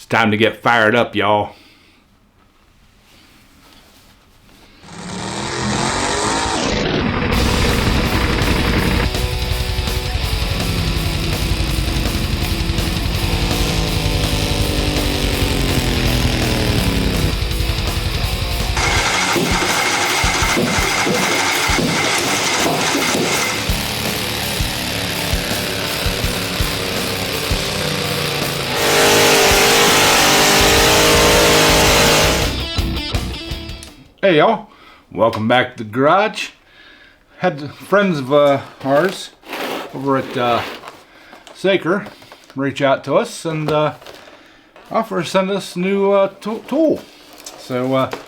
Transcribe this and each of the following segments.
It's time to get fired up, y'all. Hey y'all, welcome back to the garage. Had friends of ours over at Saker reach out to us and offer to send us a new tool. So what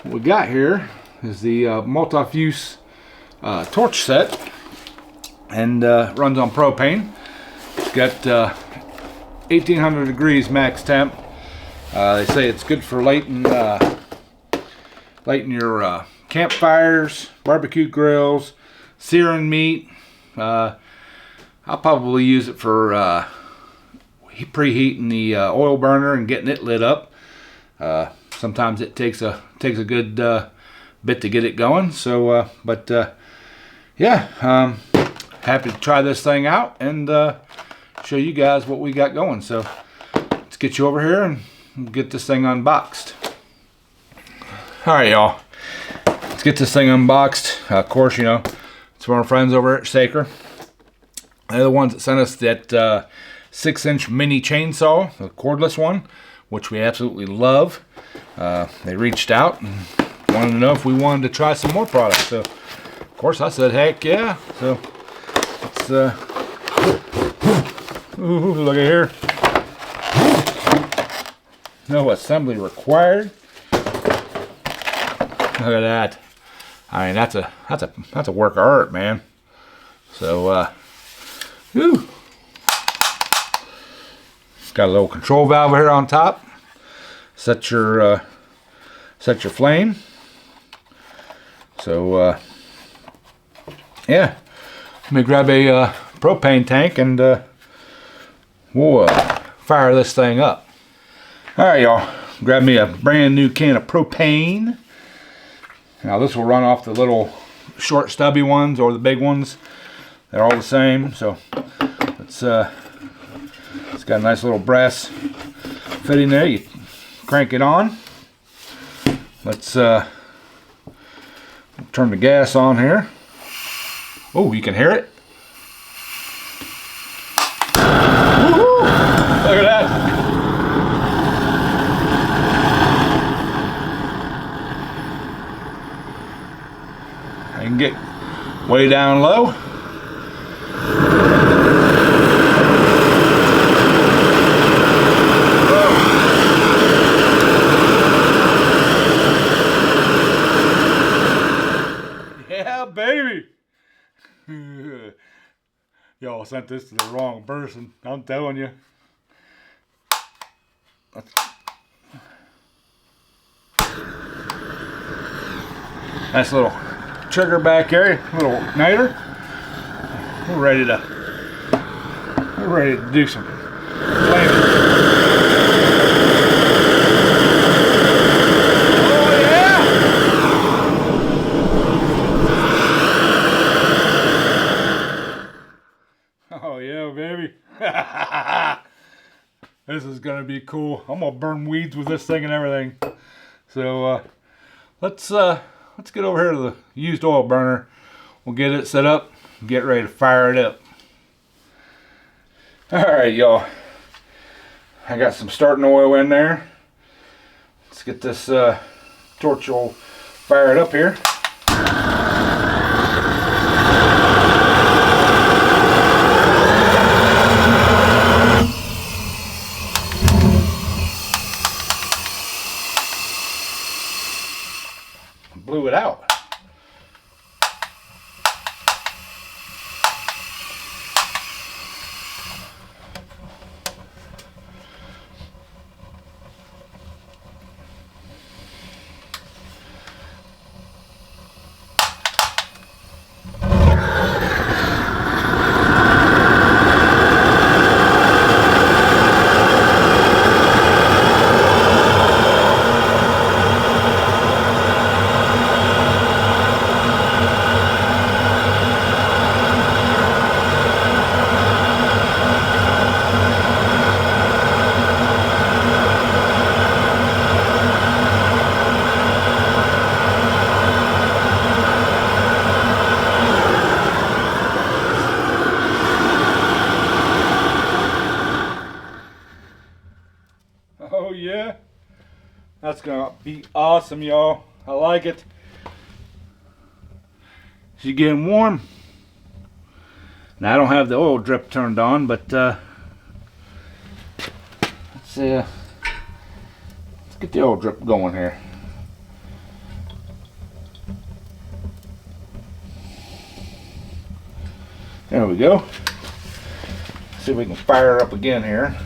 we got here is the multi-fuse torch set, and runs on propane. It's got 1800 degrees max temp. They say it's good for lighting your campfires, barbecue grills, searing meat. I'll probably use it for preheating the oil burner and getting it lit up. Sometimes it takes a good bit to get it going. So, yeah, happy to try this thing out and show you guys what we got going. So let's get you over here and get this thing unboxed. Alright y'all, let's get this thing unboxed. Of course, you know, it's from our friends over at Saker. They're the ones that sent us that 6-inch mini chainsaw, the cordless one, which we absolutely love. They reached out and wanted to know if we wanted to try some more products. So, of course, I said, heck yeah. So, let's, ooh, look at here. No assembly required. Look at that. I mean, that's a work of art, man. So, whew. Got a little control valve here on top. Set your flame. So, yeah. Let me grab a propane tank and we'll fire this thing up. All right, y'all. Grab me a brand new can of propane. Now this will run off the little short stubby ones or the big ones. They're all the same. So it's got a nice little brass fitting there. You crank it on. Let's turn the gas on here. Oh, you can hear it. Woo-hoo! Look at that. I can get way down low. Yeah, baby. Y'all sent this to the wrong person. I'm telling you. Nice little trigger back there, little igniter. We're ready to do some flaming. Oh yeah! Oh yeah, baby. This is gonna be cool. I'm gonna burn weeds with this thing and everything. So let's get over here to the used oil burner. We'll get it set up and get ready to fire it up. Alright y'all, I got some starting oil in there. Let's get this torch oil fired up here. Blew it out. Oh yeah. That's gonna be awesome, y'all. I like it. She's getting warm. Now I don't have the oil drip turned on, but let's see. Let's get the oil drip going here. There we go. See if we can fire her up again here.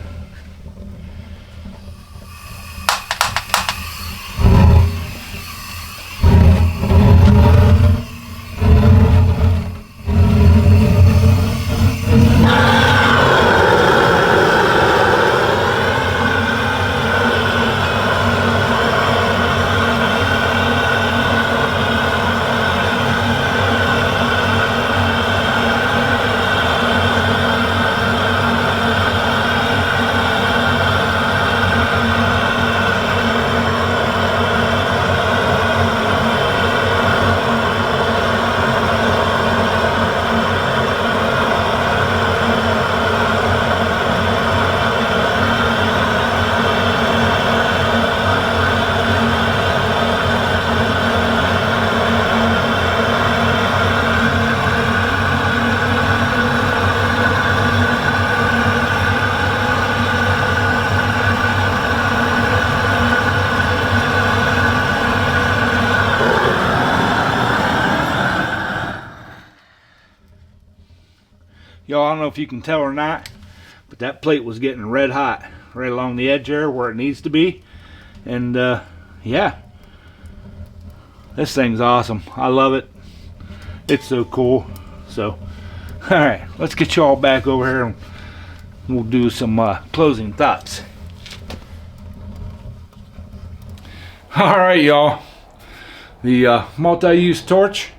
Y'all, I don't know if you can tell or not, but that plate was getting red hot right along the edge there where it needs to be. And yeah, this thing's awesome. I love it. It's so cool. So all right, let's get y'all back over here and we'll do some closing thoughts. All right, y'all, the multi-use torch,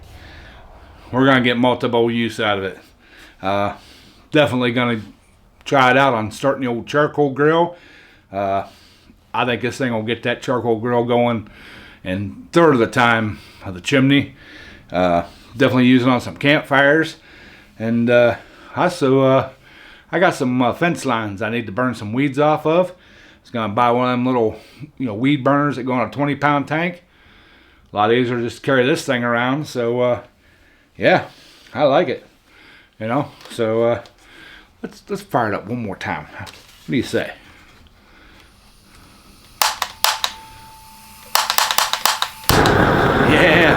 we're gonna get multiple use out of it. Definitely gonna try it out on starting the old charcoal grill. I think this thing will get that charcoal grill going in third of the time of the chimney. Definitely using on some campfires. And also I got some fence lines I need to burn some weeds off of. I was gonna buy one of them little weed burners that go on a 20-pound tank. A lot easier to just carry this thing around. So yeah, I like it. So let's fire it up one more time. What do you say? Yeah.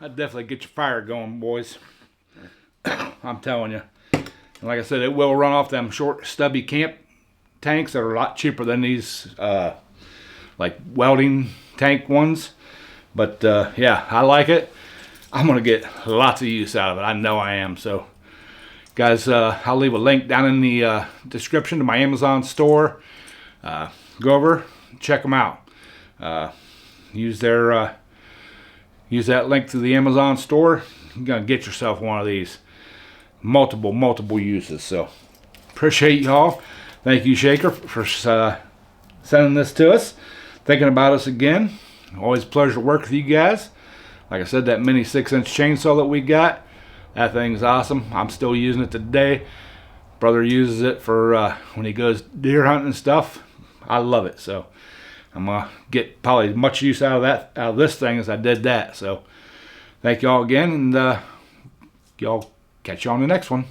That'd definitely get your fire going, boys. I'm telling you. And like I said, it will run off them short, stubby camp tanks that are a lot cheaper than these like welding tank ones. But yeah, I like it. I'm gonna get lots of use out of it. I know I am. So guys, I'll leave a link down in the description to my Amazon store. Go over, check them out. Use that link to the Amazon store. You're gonna get yourself one of these. Multiple uses. So appreciate y'all. Thank you, Shaker, for sending this to us, thinking about us again. Always a pleasure to work with you guys. Like I said, that mini 6-inch chainsaw that we got, that thing's awesome. I'm still using it today. Brother uses it for when he goes deer hunting and stuff. I love it. So I'm gonna get probably as much use out of this thing as I did that. So thank y'all again, and y'all catch you on the next one.